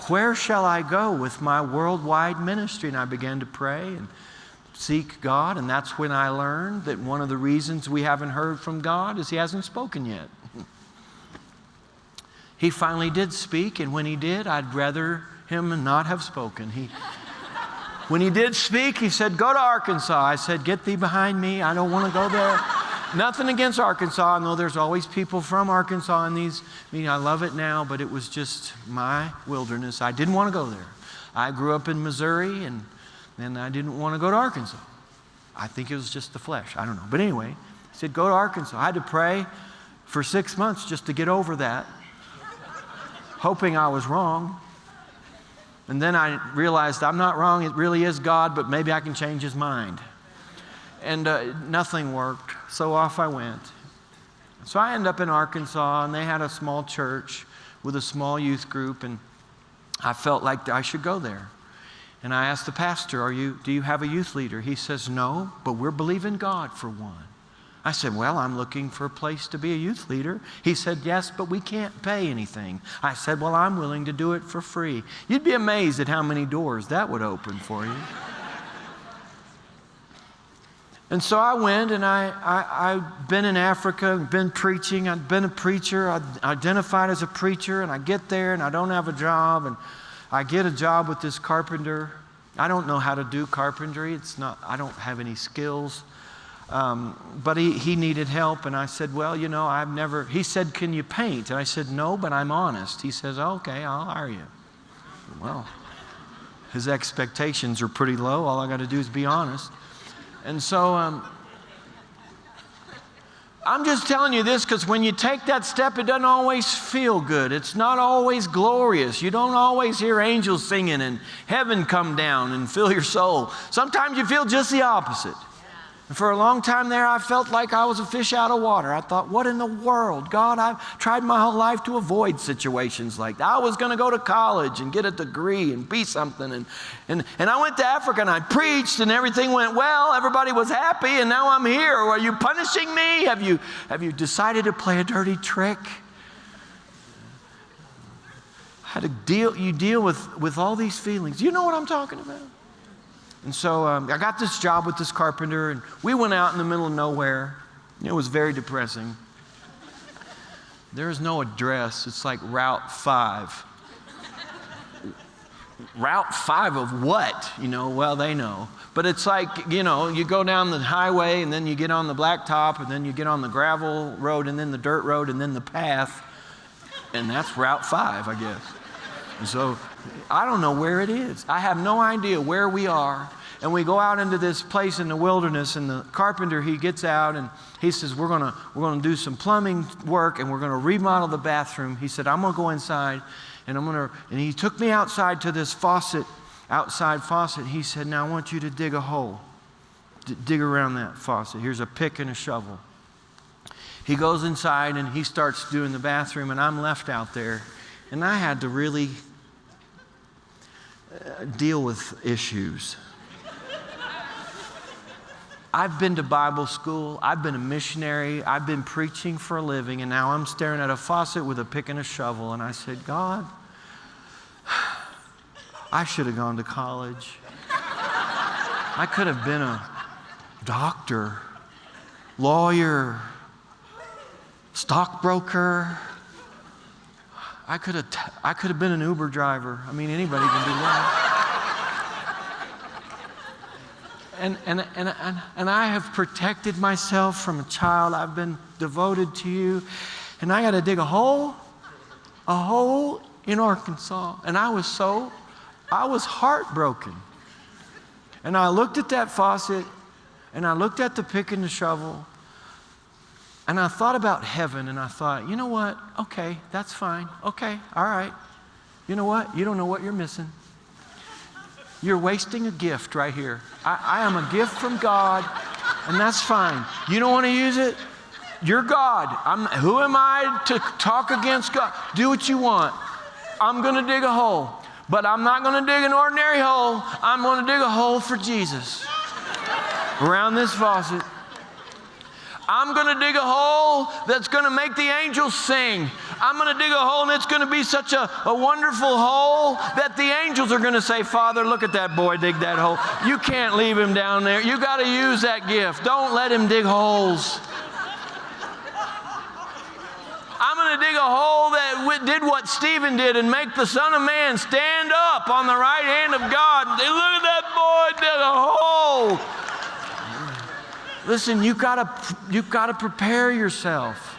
where shall I go with my worldwide ministry? And I began to pray and seek God, and that's when I learned that one of the reasons we haven't heard from God is He hasn't spoken yet. He finally did speak, and when He did, I'd rather Him not have spoken. When He did speak, He said, go to Arkansas. I said, get thee behind me. I don't want to go there. Nothing against Arkansas. I know there's always people from Arkansas in these meetings. I love it now, but it was just my wilderness. I didn't want to go there. I grew up in Missouri, and I didn't want to go to Arkansas. I think it was just the flesh. I don't know. But anyway, He said, go to Arkansas. I had to pray for 6 months just to get over that, hoping I was wrong. And then I realized I'm not wrong. It really is God, but maybe I can change His mind. And nothing worked, so off I went. So I ended up in Arkansas, and they had a small church with a small youth group, and I felt like I should go there. And I asked the pastor, do you have a youth leader? He says, no, but we're believing God for one. I said, well, I'm looking for a place to be a youth leader. He said, yes, but we can't pay anything. I said, well, I'm willing to do it for free. You'd be amazed at how many doors that would open for you. And so I went, and I've been in Africa, been preaching. I'd been a preacher. I identified as a preacher, and I get there, and I don't have a job, and I get a job with this carpenter. I don't know how to do carpentry. I don't have any skills. But he needed help, and I said, well, he said, can you paint? And I said, no, but I'm honest. He says, okay, I'll hire you. Well, his expectations are pretty low. All I got to do is be honest. And so I'm just telling you this because when you take that step, it doesn't always feel good. It's not always glorious. You don't always hear angels singing and heaven come down and fill your soul. Sometimes you feel just the opposite. And for a long time there, I felt like I was a fish out of water. I thought, what in the world? God, I've tried my whole life to avoid situations like that. I was going to go to college and get a degree and be something. And I went to Africa, and I preached, and everything went well. Everybody was happy, and now I'm here. Are you punishing me? Have you decided to play a dirty trick? You deal with all these feelings. You know what I'm talking about? And so I got this job with this carpenter, and we went out in the middle of nowhere. It was very depressing. There is no address. It's like Route 5. Route 5 of what? Well, they know. But it's like, you go down the highway, and then you get on the blacktop, and then you get on the gravel road, and then the dirt road, and then the path. And that's Route 5, I guess. And so I don't know where it is. I have no idea where we are. And we go out into this place in the wilderness, and the carpenter, he gets out, and he says, we're gonna do some plumbing work, and we're gonna remodel the bathroom. He said, I'm gonna go inside, and he took me outside to this outside faucet. He said, now I want you to dig a hole. Dig around that faucet. Here's a pick and a shovel. He goes inside, and he starts doing the bathroom, and I'm left out there. And I had to really deal with issues. I've been to Bible school. I've been a missionary. I've been preaching for a living, and now I'm staring at a faucet with a pick and a shovel. And I said, God, I should have gone to college. I could have been a doctor, lawyer, stockbroker. I could have been an Uber driver. I mean, anybody can do that. And I have protected myself from a child. I've been devoted to you. And I got to dig a hole in Arkansas. And I was heartbroken. And I looked at that faucet, and I looked at the pick and the shovel, and I thought about heaven, and I thought, you know what? Okay, that's fine. Okay, all right. You know what? You don't know what you're missing. You're wasting a gift right here. I am a gift from God, and that's fine. You don't want to use it? You're God. Who am I to talk against God? Do what you want. I'm going to dig a hole, but I'm not going to dig an ordinary hole. I'm going to dig a hole for Jesus around this faucet. I'm going to dig a hole that's going to make the angels sing. I'm going to dig a hole, and it's going to be such a wonderful hole that the angels are going to say, Father, look at that boy dig that hole. You can't leave him down there. You got to use that gift. Don't let him dig holes. I'm going to dig a hole that did what Stephen did and make the Son of Man stand up on the right hand of God. Look at that boy dig a hole. Listen, you've got to prepare yourself.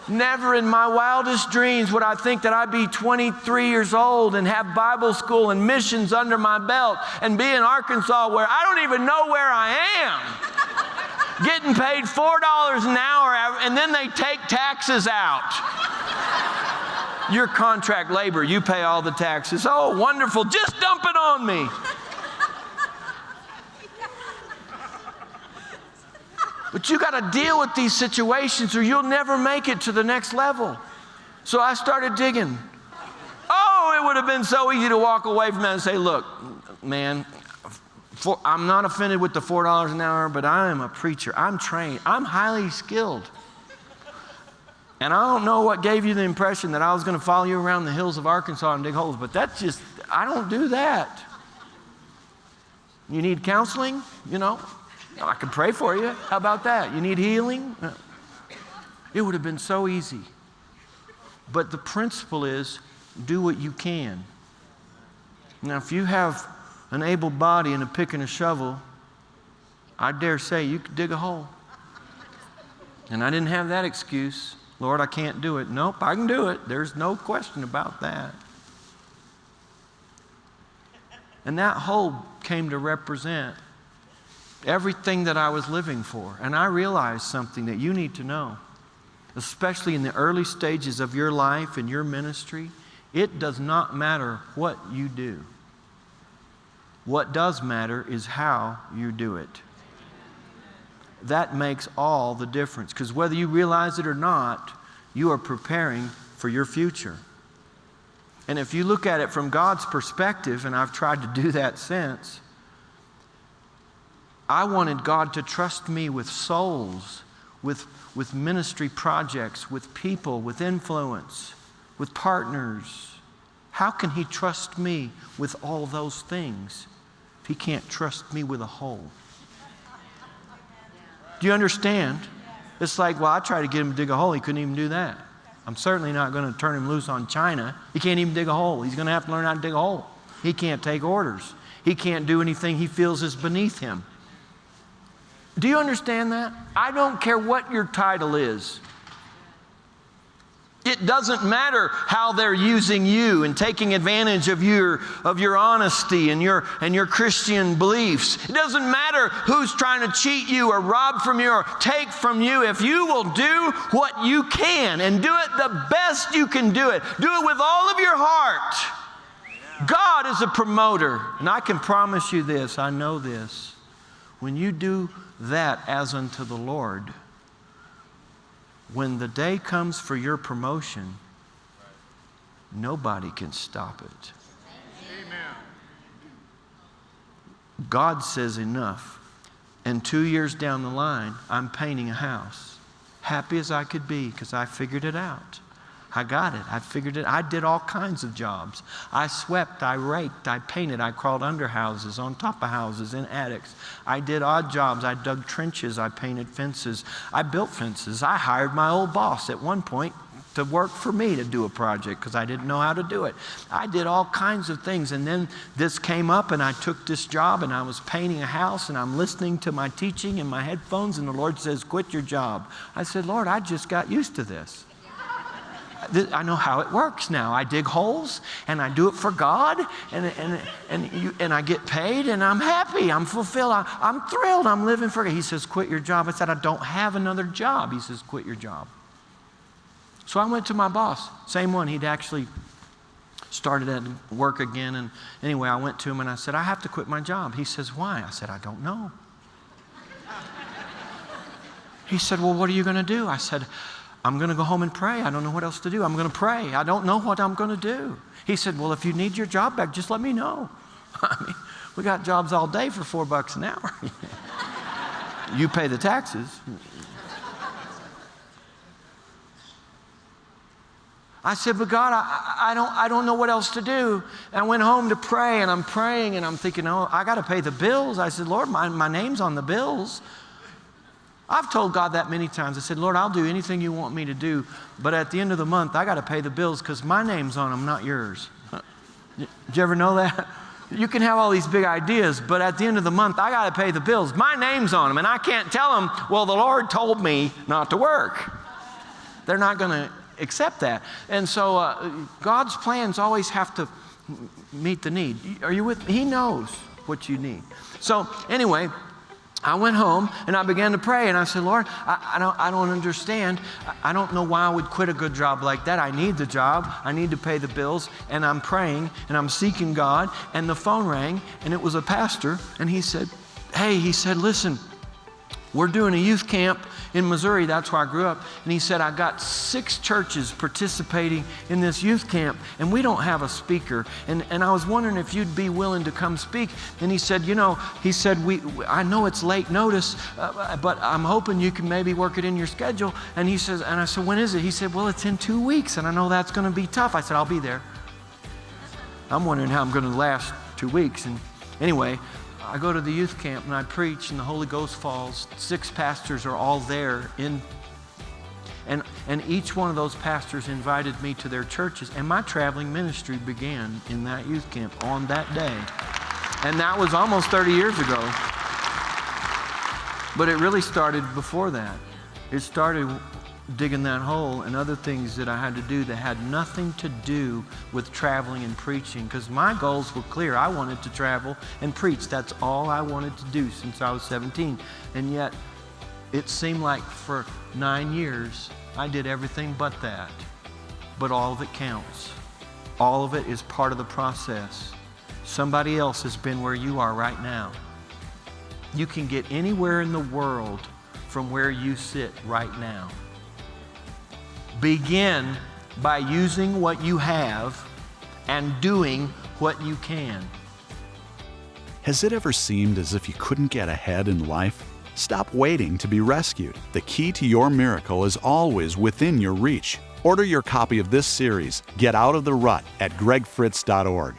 Never in my wildest dreams would I think that I'd be 23 years old and have Bible school and missions under my belt and be in Arkansas where I don't even know where I am. Getting paid $4 an hour, and then they take taxes out. You're contract labor. You pay all the taxes. Oh, wonderful. Just dump it on me. But you got to deal with these situations or you'll never make it to the next level. So I started digging. Oh, it would have been so easy to walk away from that and say, look, man, I'm not offended with the $4 an hour, but I am a preacher. I'm trained. I'm highly skilled. And I don't know what gave you the impression that I was going to follow you around the hills of Arkansas and dig holes, but that's just, I don't do that. You need counseling? You know, I can pray for you. How about that? You need healing? It would have been so easy. But the principle is, do what you can. Now, if you have an able body and a pick and a shovel, I dare say you could dig a hole. And I didn't have that excuse. Lord, I can't do it. Nope, I can do it. There's no question about that. And that hole came to represent everything that I was living for. And I realized something that you need to know, especially in the early stages of your life and your ministry. It does not matter what you do. What does matter is how you do it. That makes all the difference, because whether you realize it or not, you are preparing for your future. And if you look at it from God's perspective, and I've tried to do that since, I wanted God to trust me with souls, with ministry projects, with people, with influence, with partners. How can He trust me with all those things if He can't trust me with a hole? Do you understand? It's like, well, I tried to get him to dig a hole. He couldn't even do that. I'm certainly not going to turn him loose on China. He can't even dig a hole. He's going to have to learn how to dig a hole. He can't take orders. He can't do anything he feels is beneath him. Do you understand that? I don't care what your title is. It doesn't matter how they're using you and taking advantage of your honesty and your Christian beliefs. It doesn't matter who's trying to cheat you or rob from you or take from you. If you will do what you can and do it the best you can do it with all of your heart. God is a promoter. And I can promise you this, I know this. When you do that as unto the Lord, when the day comes for your promotion, nobody can stop it. Amen. God says enough. And 2 years down the line, I'm painting a house. Happy as I could be because I figured it out. I got it. I figured it. I did all kinds of jobs. I swept, I raked, I painted, I crawled under houses, on top of houses, in attics. I did odd jobs. I dug trenches. I painted fences. I built fences. I hired my old boss at one point to work for me to do a project because I didn't know how to do it. I did all kinds of things. And then this came up and I took this job and I was painting a house and I'm listening to my teaching in my headphones and the Lord says, quit your job. I said, Lord, I just got used to this. I know how it works now. I dig holes and I do it for God and I get paid and I'm happy. I'm fulfilled. I'm thrilled. I'm living for God. He says, quit your job. I said, I don't have another job. He says, quit your job. So I went to my boss, same one. He'd actually started at work again. And anyway, I went to him and I said, I have to quit my job. He says, why? I said, I don't know. He said, well, what are you going to do? I said, I'm going to go home and pray. I don't know what else to do. I'm going to pray. I don't know what I'm going to do. He said, well, if you need your job back, just let me know. I mean, we got jobs all day for $4 an hour. You pay the taxes. I said, but God, I don't know what else to do. And I went home to pray, and I'm praying, and I'm thinking, oh, I got to pay the bills. I said, Lord, my name's on the bills. I've told God that many times. I said, Lord, I'll do anything you want me to do, but at the end of the month, I got to pay the bills because my name's on them, not yours. Did you ever know that? You can have all these big ideas, but at the end of the month, I got to pay the bills. My name's on them, and I can't tell them, well, the Lord told me not to work. They're not going to accept that. And so God's plans always have to meet the need. Are you with me? He knows what you need. So anyway, I went home and I began to pray, and I said, Lord, I don't understand. I don't know why I would quit a good job like that. I need the job. I need to pay the bills. And I'm praying and I'm seeking God. And the phone rang, and it was a pastor. And he said, hey, listen, we're doing a youth camp in Missouri. That's where I grew up. And he said, I got 6 churches participating in this youth camp, and we don't have a speaker. And I was wondering if you'd be willing to come speak. And he said, I know it's late notice, but I'm hoping you can maybe work it in your schedule. And he says, and I said, when is it? He said, well, it's in 2 weeks, and I know that's going to be tough. I said, I'll be there. I'm wondering how I'm going to last 2 weeks. And anyway, I go to the youth camp and I preach, and the Holy Ghost falls. 6 pastors are all there and each one of those pastors invited me to their churches, and my traveling ministry began in that youth camp on that day. And that was almost 30 years ago. But it really started before that. It started digging that hole and other things that I had to do that had nothing to do with traveling and preaching, because my goals were clear. I wanted to travel and preach. That's all I wanted to do since I was 17. And yet it seemed like for 9 years I did everything but that. But all of it counts. All of it is part of the process. Somebody else has been where you are right now. You can get anywhere in the world from where you sit right now. Begin by using what you have and doing what you can. Has it ever seemed as if you couldn't get ahead in life? Stop waiting to be rescued. The key to your miracle is always within your reach. Order your copy of this series, Get Out of the Rut, at gregfritz.org.